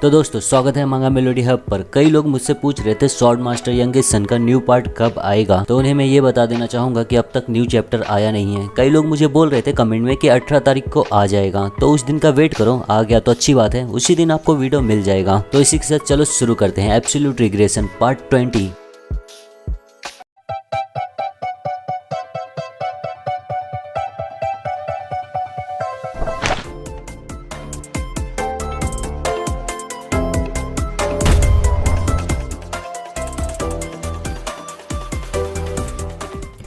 तो दोस्तों स्वागत है मांगा मेलोडी हब पर। कई लोग मुझसे पूछ रहे थे स्वॉर्ड मास्टर यंगेस्ट सन का न्यू पार्ट कब आएगा, तो उन्हें मैं ये बता देना चाहूंगा कि अब तक न्यू चैप्टर आया नहीं है। कई लोग मुझे बोल रहे थे कमेंट में कि 18 तारीख को आ जाएगा, तो उस दिन का वेट करो। आ गया तो अच्छी बात है, उसी दिन आपको वीडियो मिल जाएगा। तो इसी के साथ चलो शुरू करते हैं एब्सोल्यूट रिग्रेशन पार्ट 20।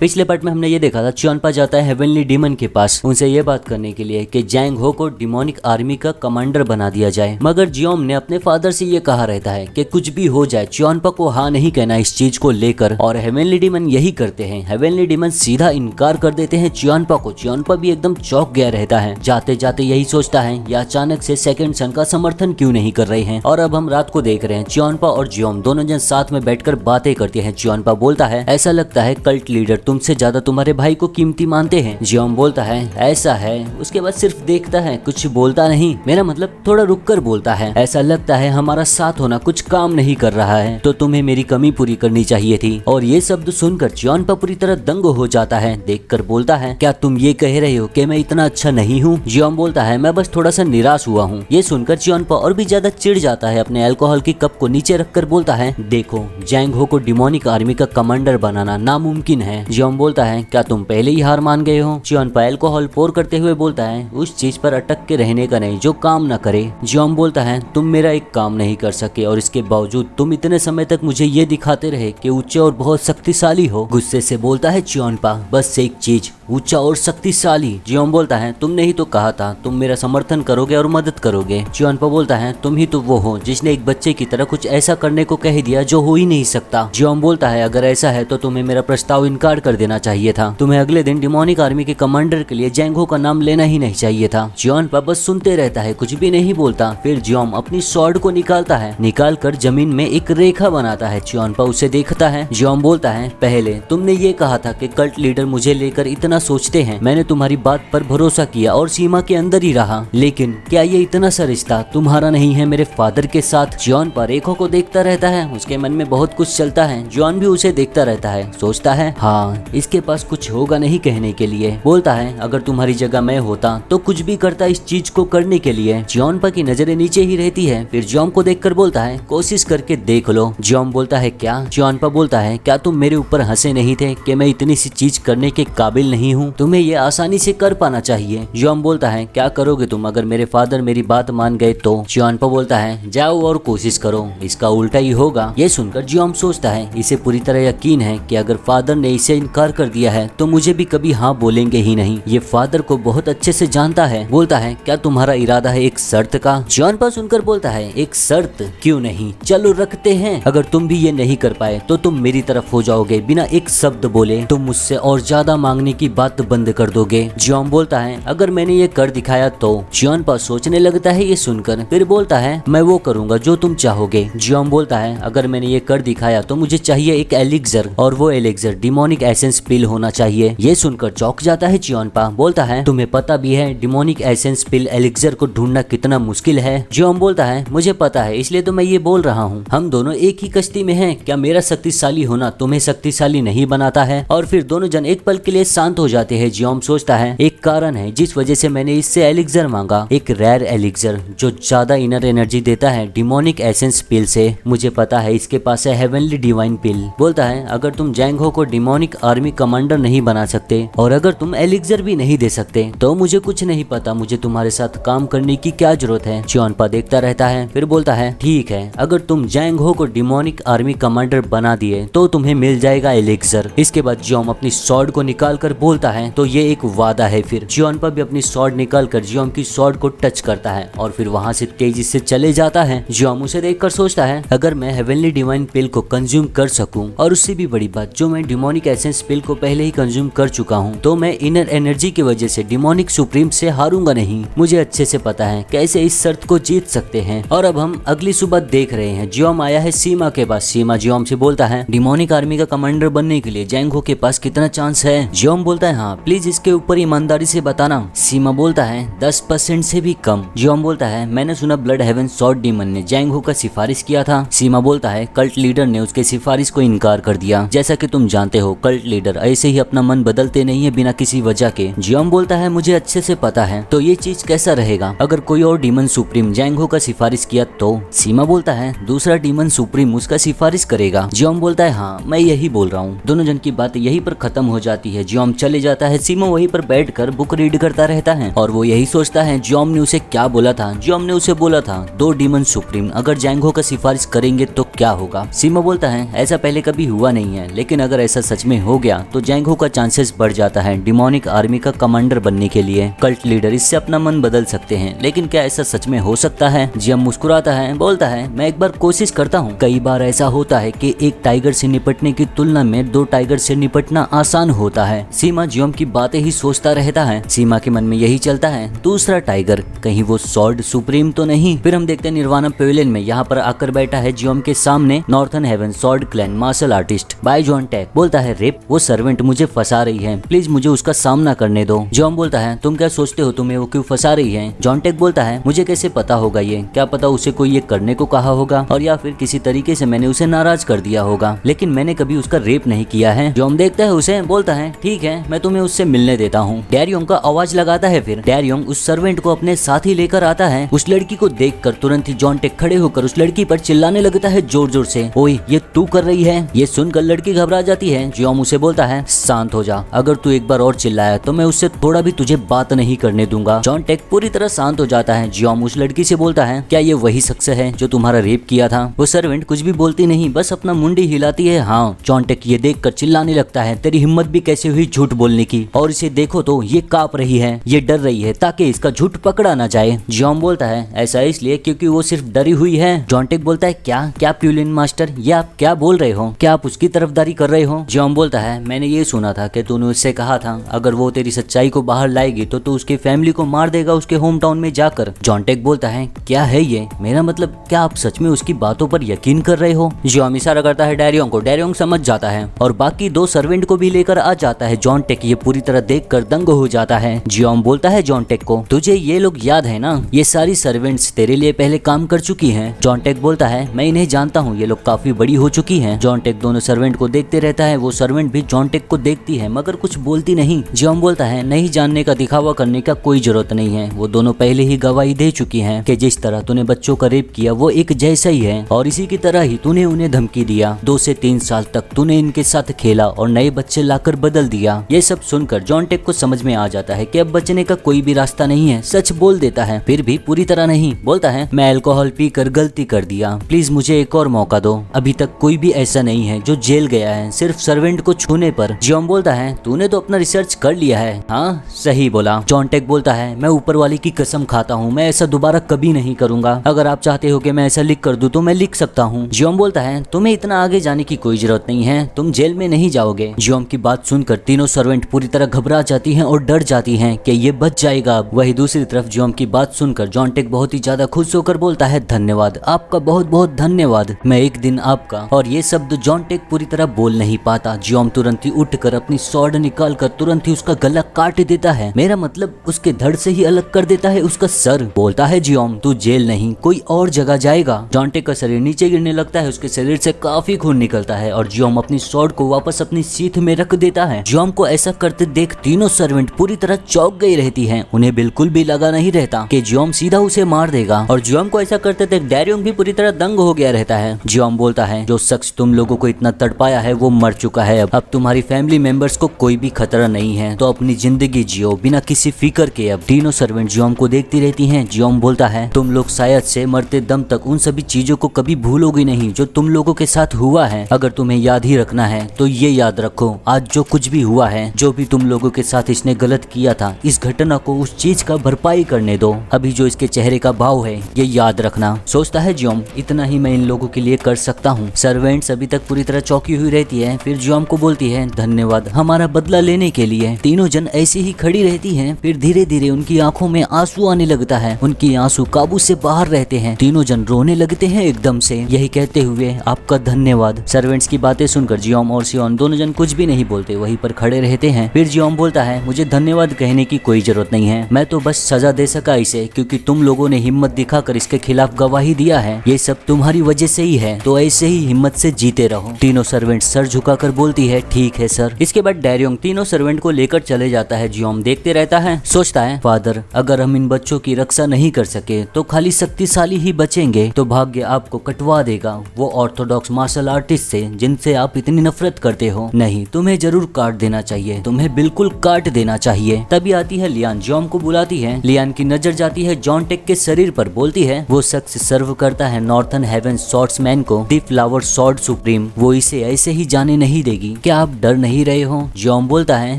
पिछले पार्ट में हमने ये देखा था च्योनपा जाता है हेवनली डीमन के पास उनसे ये बात करने के लिए कि जैंग हो को डिमोनिक आर्मी का कमांडर बना दिया जाए, मगर जियोम ने अपने फादर से ये कहा रहता है कि कुछ भी हो जाए च्योनपा को हाँ नहीं कहना इस चीज को लेकर, और हेवनली डीमन यही करते हैं। हेवनली डीमन सीधा इनकार कर देते हैं च्योनपा को। च्योनपा भी एकदम चौंक गया रहता है, जाते जाते यही सोचता है या अचानक से सेकंड सन का समर्थन क्यों नहीं कर रहे हैं। और अब हम रात को देख रहे हैं च्योनपा और जियोम दोनों जन साथ में बैठकर बातें करते हैं। च्योनपा बोलता है ऐसा लगता है कल्ट लीडर तुमसे ज्यादा तुम्हारे भाई को कीमती मानते हैं। जियोम बोलता है ऐसा है, उसके बाद सिर्फ देखता है, कुछ बोलता नहीं। मेरा मतलब थोड़ा रुक कर बोलता है। ऐसा लगता है हमारा साथ होना कुछ काम नहीं कर रहा है, तो तुम्हें मेरी कमी पूरी करनी चाहिए थी। और ये शब्द सुनकर च्योनपा पूरी तरह दंग हो जाता है। देखकर बोलता है क्या तुम ये कह रहे हो कि मैं इतना अच्छा नहीं हूँ? जियोम बोलता है मैं बस थोड़ा सा निराश हुआ हूँ। ये सुनकर च्योनपा और भी ज्यादा चिढ़ जाता है। अपने अल्कोहल की कप को नीचे रखकर बोलता है देखो जैंग हो को डिमोनिक आर्मी का कमांडर बनाना नामुमकिन है। जियोम बोलता है क्या तुम पहले ही हार मान गए हो? च्योनपा अल्कोहल पोर करते हुए बोलता है उस चीज पर अटक के रहने का नहीं जो काम न करे। जियोम बोलता है तुम मेरा एक काम नहीं कर सके और इसके बावजूद तुम इतने समय तक मुझे ये दिखाते रहे कि ऊंचे और बहुत शक्तिशाली हो। गुस्से से बोलता है च्योनपा बस एक चीज, ऊंचा और शक्तिशाली। जियोम बोलता है तुमने ही तो कहा था तुम मेरा समर्थन करोगे और मदद करोगे। च्योनपा बोलता है तुम ही तो वो हो जिसने एक बच्चे की तरह कुछ ऐसा करने को कह दिया जो हो ही नहीं सकता। जियोम बोलता है अगर ऐसा है तो तुम्हें मेरा प्रस्ताव इनकार कर देना चाहिए था। तुम्हें अगले दिन डिमोनिक आर्मी के कमांडर के लिए जैंग हो का नाम लेना ही नहीं चाहिए था। च्योनपा बस सुनते रहता है, कुछ भी नहीं बोलता। फिर जियोम अपनी स्वॉर्ड को निकालता है, निकाल कर जमीन में एक रेखा बनाता है। च्योनपा उसे देखता है। जियोम बोलता है पहले तुमने ये कहा था कि कल्ट लीडर मुझे लेकर इतना सोचते हैं। मैंने तुम्हारी बात पर भरोसा किया और सीमा के अंदर ही रहा, लेकिन क्या ये इतना सा रिश्ता तुम्हारा नहीं है मेरे फादर के साथ? च्योनपा रेखा को देखता रहता है, उसके मन में बहुत कुछ चलता है। जॉन भी उसे देखता रहता है, सोचता है हाँ इसके पास कुछ होगा नहीं कहने के लिए। बोलता है अगर तुम्हारी जगह मैं होता तो कुछ भी करता इस चीज को करने के लिए। च्योनपा की नजरें नीचे ही रहती है। फिर जियोम को देखकर बोलता है कोशिश करके देख लो। जियोम बोलता है क्या? च्योनपा बोलता है क्या तुम मेरे ऊपर हंसे नहीं थे कि मैं इतनी सी चीज करने के काबिल नहीं हूँ? तुम्हें ये आसानी से कर पाना चाहिए। जियोम बोलता है क्या करोगे तुम अगर मेरे फादर मेरी बात मान गए तो? च्योनपा बोलता है जाओ और कोशिश करो, इसका उल्टा ही होगा। ये सुनकर जियोम सोचता है इसे पूरी तरह यकीन है कि अगर फादर ने इसे इनकार कर दिया है तो मुझे भी कभी हाँ बोलेंगे ही नहीं। ये फादर को बहुत अच्छे से जानता है। बोलता है क्या तुम्हारा इरादा है एक शर्त का? च्योनपा सुनकर बोलता है एक शर्त? क्यों नहीं, चलो रखते हैं। अगर तुम भी ये नहीं कर पाए तो तुम मेरी तरफ हो जाओगे, बिना एक शब्द बोले तुम मुझसे और ज्यादा मांगने की बात बंद कर दोगे। जियोम बोलता है अगर मैंने ये कर दिखाया तो? च्योनपा सोचने लगता है ये सुनकर, फिर बोलता है मैं वो करूंगा जो तुम चाहोगे। जियोम बोलता है अगर मैंने ये कर दिखाया तो मुझे चाहिए एक एलिक्सर, और वो एलिक्सर डिमोनिक एसेंस पिल होना चाहिए। ये सुनकर चौंक जाता है च्योनपा। बोलता है तुम्हें पता भी है डिमोनिक एसेंस पिल एलिक्सर को ढूंढना कितना मुश्किल है? जियोम बोलता है मुझे पता है, इसलिए तो मैं ये बोल रहा हूँ। हम दोनों एक ही कश्ती में हैं। क्या मेरा शक्तिशाली होना तुम्हें शक्तिशाली नहीं बनाता है? और फिर दोनों जन एक पल के लिए शांत हो जाते हैं। जियोम सोचता है एक कारण है जिस वजह से मैंने इससे एलिक्सर मांगा, एक रेयर एलिक्सर जो ज्यादा इनर एनर्जी देता है डिमोनिक एसेंस पिल से। मुझे पता है इसके पास है हेवनली डिवाइन पिल। बोलता है अगर तुम जैंग हो को डिमोनिक आर्मी कमांडर नहीं बना सकते और अगर तुम एलिक्सर भी नहीं दे सकते तो मुझे कुछ नहीं पता, मुझे तुम्हारे साथ काम करने की क्या जरूरत है? च्योनपा देखता रहता है, फिर बोलता है ठीक है अगर तुम जैंग हो को डिमोनिक आर्मी कमांडर बना दिए तो तुम्हें मिल जाएगा एलिक्सर। इसके बाद जियोम अपनी स्वॉर्ड को निकाल कर बोलता है तो ये एक वादा है। फिर च्योनपा भी अपनी स्वॉर्ड निकाल कर जियोम की स्वॉर्ड को टच करता है और फिर वहाँ से तेजी से चले जाता है। जियोम उसे देखकर सोचता है अगर मैं हेवनली डिवाइन पिल को कंज्यूम कर सकूं, और उससे भी बड़ी बात जो मैं डिमोनिक एसेंस पिल को पहले ही कंज्यूम कर चुका हूँ, तो मैं इनर एनर्जी की वजह से डिमोनिक सुप्रीम से हारूंगा नहीं। मुझे अच्छे से पता है कैसे इस शर्त को जीत सकते हैं। और अब हम अगली सुबह देख रहे हैं जियोम आया है सीमा के पास। सीमा जियोम से बोलता है डिमोनिक आर्मी का कमांडर बनने के लिए जैंग हो के पास कितना चांस है? जियोम बोलता बोलता है हाँ प्लीज इसके ऊपर ईमानदारी से बताना। सीमा बोलता है 10% से भी कम। जियोम बोलता है मैंने सुना ब्लड हेवन सॉर्ड डीमन ने जैंग हो का सिफारिश किया था। सीमा बोलता है कल्ट लीडर ने उसके सिफारिश को इनकार कर दिया। जैसा कि तुम जानते हो कल्ट लीडर ऐसे ही अपना मन बदलते नहीं है बिना किसी वजह के। जियोम बोलता है मुझे अच्छे से पता है। तो ये चीज कैसा रहेगा अगर कोई और डीमन सुप्रीम जैंग हो का सिफारिश किया तो? सीमा बोलता है दूसरा डीमन सुप्रीम उसका सिफारिश करेगा। जियोम बोलता है हाँ मैं यही बोल रहा हूँ। दोनों जन की बात यहीं पर खत्म हो जाती है। जियोम चले जाता है। सीमा वहीं पर बैठकर बुक रीड करता रहता है और वो यही सोचता है जियोम ने उसे क्या बोला था। जियोम ने उसे बोला था 2 डीमन सुप्रीम अगर जैंग हो का सिफारिश करेंगे तो क्या होगा। सीमा बोलता है ऐसा पहले कभी हुआ नहीं है, लेकिन अगर ऐसा सच में हो गया तो जैंग हो का चांसेस बढ़ जाता है डिमोनिक आर्मी का कमांडर बनने के लिए। कल्ट लीडर इससे अपना मन बदल सकते हैं, लेकिन क्या ऐसा सच में हो सकता है? जियोम मुस्कुराता है, बोलता है मैं एक बार कोशिश करता हूँ। कई बार ऐसा होता है कि एक टाइगर से निपटने की तुलना में 2 टाइगर से निपटना आसान होता है। सीमा जियोम की बातें ही सोचता रहता है। सीमा के मन में यही चलता है दूसरा टाइगर कहीं वो सॉर्ड सुप्रीम तो नहीं। फिर हम देखते हैं निर्वाणा पेविलियन में यहाँ पर आकर बैठा है जियोम के सामने northern heaven sword clan martial artist by John Tech. बोलता है रेप वो सर्वेंट मुझे फंसा रही है, प्लीज मुझे उसका सामना करने दो। जियोम बोलता है तुम क्या सोचते हो तुम्हें वो क्यों फंसा रही है? जॉन टेक बोलता है मुझे कैसे पता होगा ये, क्या पता उसे कोई ये करने को कहा होगा और या फिर किसी तरीके से मैंने उसे नाराज कर दिया होगा, लेकिन मैंने कभी उसका रेप नहीं किया है। जियोम देखता है उसे, बोलता है ठीक है मैं तुम्हें उससे मिलने देता हूँ। डैरियोंग का आवाज लगाता है। फिर डैरियोंग उस सर्वेंट को अपने साथ ही लेकर आता है। उस लड़की को देखकर तुरंत ही जॉन टेक खड़े होकर उस लड़की पर चिल्लाने लगता है जोर जोर से, ओए ये तू कर रही है। ये सुनकर लड़की घबरा जाती है। जियोम उसे बोलता है शांत हो जा, अगर तू एक बार और चिल्लाया तो मैं उससे थोड़ा भी तुझे बात नहीं करने दूंगा। जॉन टेक पूरी तरह शांत हो जाता है। जियोम उस लड़की से बोलता है क्या ये वही शख्स है जो तुम्हारा रेप किया था? वो सर्वेंट कुछ भी बोलती नहीं, बस अपना मुंडी हिलाती है। हाँ। जॉन टेक ये देखकर चिल्लाने लगता है तेरी हिम्मत भी कैसे हुई झूठ बोलने की, और इसे देखो तो ये कांप रही है, ये डर रही है ताकि इसका झूठ पकड़ा ना जाए। जियोम बोलता है ऐसा इसलिए क्योंकि वो सिर्फ डरी हुई है। जॉन टेक बोलता है क्या प्यूलिन मास्टर ये आप क्या बोल रहे हो? क्या आप उसकी तरफदारी कर रहे हो? जियोम बोलता है मैंने ये सुना था कि तूने उससे कहा था अगर वो तेरी सच्चाई को बाहर लाएगी तो तू उसकी फैमिली को मार देगा उसके होम टाउन में जाकर। जॉन टेक बोलता है क्या है ये? मेरा मतलब क्या आप सच में उसकी बातों पर यकीन कर रहे हो? जियोम इशारा करता है डैरियोंग को। डैरियोंग समझ जाता है और बाकी 2 सर्वेंट को भी लेकर आ जाता है। जॉन टेक ये पूरी तरह देखकर दंग हो जाता है। जियोम बोलता है जॉन टेक को तुझे ये लोग याद है ना, ये सारी सर्वेंट्स तेरे लिए पहले काम कर चुकी हैं। जॉन टेक बोलता है मैं इन्हें जानता हूँ, ये लोग काफी बड़ी हो चुकी हैं। जॉन टेक दोनों सर्वेंट को देखते रहता है। वो सर्वेंट भी जॉन टेक को देखती है मगर कुछ बोलती नहीं। जियोम बोलता है नहीं जानने का दिखावा करने का कोई जरूरत नहीं है, वो दोनों पहले ही गवाही दे चुकी हैं कि जिस तरह तूने बच्चों का रेप किया वो एक जैसा ही है और इसी की तरह ही तूने उन्हें धमकी दिया। 2 से 3 साल तक तूने इनके साथ खेला और नए बच्चे लाकर बदल दिया। ये सब सुनकर जॉन टेक को समझ में आ जाता है कि अब बचने का कोई भी रास्ता नहीं है। सच बोल देता है फिर भी पूरी तरह नहीं। बोलता है मैं अल्कोहल पीकर गलती कर दिया, प्लीज मुझे एक और मौका दो। अभी तक कोई भी ऐसा नहीं है जो जेल गया है सिर्फ सर्वेंट को छूने पर। जियोम बोलता है तूने तो अपना रिसर्च कर लिया है। हाँ सही बोला। जॉन टेक बोलता है मैं ऊपर वाली की कसम खाता हूँ मैं ऐसा दोबारा कभी नहीं करूंगा। अगर आप चाहते हो कि मैं ऐसा लिख कर दूं तो मैं लिख सकता हूँ। जियोम बोलता है तुम्हें इतना आगे जाने की कोई जरूरत नहीं है, तुम जेल में नहीं जाओगे। जियोम की बात सुनकर तीनों सर्वेंट पूरी तरह घबरा जाती हैं और डर जाती हैं कि ये बच जाएगा। वही दूसरी तरफ जियोम की बात सुनकर जॉन टेक बहुत ही ज्यादा खुश होकर बोलता है धन्यवाद, आपका बहुत बहुत धन्यवाद, मैं एक दिन आपका। और ये शब्द जॉन टेक पूरी तरह बोल नहीं पाता। जियोम तुरंत ही उठकर अपनी स्वॉर्ड निकालकर तुरंत ही उसका गला काट देता है, मेरा मतलब उसके धड़ से ही अलग कर देता है उसका सर। बोलता है जियोम तू जेल नहीं कोई और जगह जाएगा। जॉन टेक का शरीर नीचे गिरने लगता है, उसके शरीर से काफी खून निकलता है और जियोम अपनी स्वॉर्ड को वापस अपनी सीथ में रख देता है। जियोम को ऐसा करते देख तीनों सर्वेंट पूरी तरह चौंक गई रहती हैं। उन्हें बिल्कुल भी लगा नहीं रहता कि जियोम सीधा उसे मार देगा और जियोम को ऐसा करते देख डैरियोंग भी पूरी तरह दंग हो गया रहता है। जियोम बोलता है जो शख्स तुम लोगों को इतना तड़पाया है वो मर चुका है, अब तुम्हारी फैमिली मेंबर्स को कोई भी खतरा नहीं है, तो अपनी जिंदगी जियो बिना किसी फिक्र के। अब तीनों सर्वेंट जियोम को देखती रहती हैं। जियोम बोलता है तुम लोग शायद से मरते दम तक उन सभी चीजों को कभी भूलोगे नहीं जो तुम लोगों के साथ हुआ है। अगर तुम्हें याद ही रखना है तो ये याद रखो, आज जो कुछ भी हुआ है, जो भी तुम लोगों के साथ इसने गलत किया था, इस घटना को उस चीज का भरपाई करने दो। अभी जो इसके चेहरे का भाव है ये याद रखना। सोचता है जियोम इतना ही मैं इन लोगों के लिए कर सकता हूँ। सर्वेंट्स अभी तक पूरी तरह चौंकी हुई रहती है। फिर जियोम को बोलती है धन्यवाद हमारा बदला लेने के लिए। तीनों जन ऐसी ही खड़ी रहती हैं। फिर धीरे धीरे उनकी आंखों में आंसू आने लगता है, उनकी आंसू काबू से बाहर रहते हैं। तीनों जन रोने लगते हैं एकदम से, यही कहते हुए आपका धन्यवाद। सर्वेंट्स की बातें सुनकर जियोम और सियोन दोनों जन कुछ भी नहीं बोलते, वहीं पर खड़े रहते हैं। फिर जियोम बोलता है मुझे धन्यवाद कहने की कोई जरूरत नहीं है, मैं तो बस सजा दे सका इसे क्योंकि तुम लोगों ने हिम्मत दिखाकर इसके खिलाफ गवाही दिया है, ये सब तुम्हारी वजह से ही है, तो ऐसे ही हिम्मत से जीते रहो। तीनों सर्वेंट सर झुकाकर बोलती है ठीक है सर। इसके बाद डैरियोंग तीनों सर्वेंट को लेकर चले जाता है। जियोम देखते रहता है, सोचता है फादर अगर हम इन बच्चों की रक्षा नहीं कर सके तो खाली शक्तिशाली ही बचेंगे, तो भाग्य आपको कटवा देगा वो ऑर्थोडॉक्स मार्शल आर्टिस्ट से जिनसे आप इतनी नफरत करते हो। नहीं, तुम्हें जरूर काट देना चाहिए, तुम्हें बिल्कुल काट देना चाहिए। तभी आती है लियान, जियोम को बुलाती है। लियान की नजर जाती है जॉन टेक के शरीर पर, बोलती है वो शख्स सर्व करता है नॉर्थन हेवन स्वॉर्ड्समैन को द फ्लावर स्वॉर्ड सुप्रीम, वो इसे ऐसे ही जाने नहीं देगी। क्या आप डर नहीं रहे हो? जियोम बोलता है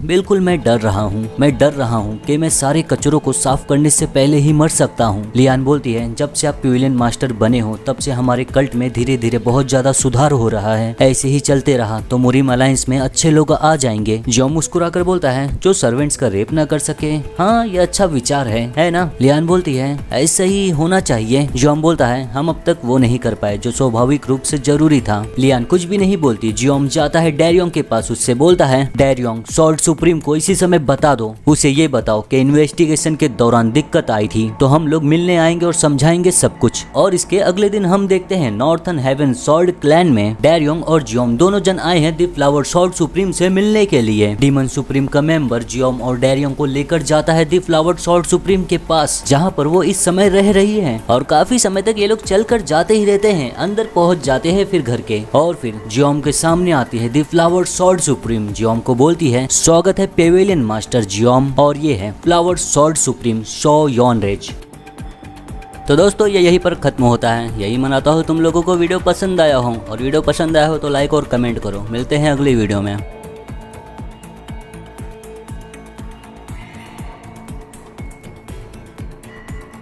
बिल्कुल मैं डर रहा हूँ, मैं डर रहा हूँ कि मैं सारे कचरों को साफ करने से पहले ही मर सकता हूँ। लियान बोलती है जब से आप प्यूलियन मास्टर बने हो तब से हमारे कल्ट में धीरे धीरे बहुत ज्यादा सुधार हो रहा है, ऐसे ही चलते रहा तो मुरीम अलायंस में अच्छे लोग आ जाएंगे। जियोम मुस्कुराकर बोलता है जो सर्वेंट्स का रेप ना कर सके, हाँ ये अच्छा विचार है ना? लियान बोलती है ऐसा ही होना चाहिए। जियोम बोलता है हम अब तक वो नहीं कर पाए जो स्वाभाविक रूप से जरूरी था। लियान कुछ भी नहीं बोलती। जियोम जाता है डैरियोंग के पास, उससे बोलता है डैरियोंग स्वॉर्ड सुप्रीम को इसी समय बता दो, उसे ये बताओ कि इन्वेस्टिगेशन के दौरान दिक्कत आई थी तो हम लोग मिलने आएंगे और समझाएंगे सब कुछ। और इसके अगले दिन हम देखते हैं नॉर्थन हेवन स्वॉर्ड क्लैन में डैरियोंग और जियोम दोनों जन आए हैं द फ्लावर स्वॉर्ड सुप्रीम से मिलने के लिए। डीमन सुप्रीम का मेंबर जियोम और डैरियोंग को लेकर जाता है द फ्लावर स्वॉर्ड सुप्रीम के पास जहाँ पर वो इस समय रह रही है, और काफी समय तक ये लोग चल कर जाते ही रहते हैं। अंदर पहुंच जाते हैं फिर घर के, और फिर जियोम के सामने आती है द फ्लावर स्वॉर्ड सुप्रीम। जियोम को बोलती है स्वागत है पेवेलियन मास्टर जियोम, और ये है फ्लावर स्वॉर्ड सुप्रीम शो यॉनरेज। तो दोस्तों ये यहीं पर खत्म होता है। यही मनाता हूँ तुम लोगों को वीडियो पसंद आया हो, और वीडियो पसंद आया हो तो लाइक और कमेंट करो। मिलते हैं अगली वीडियो में।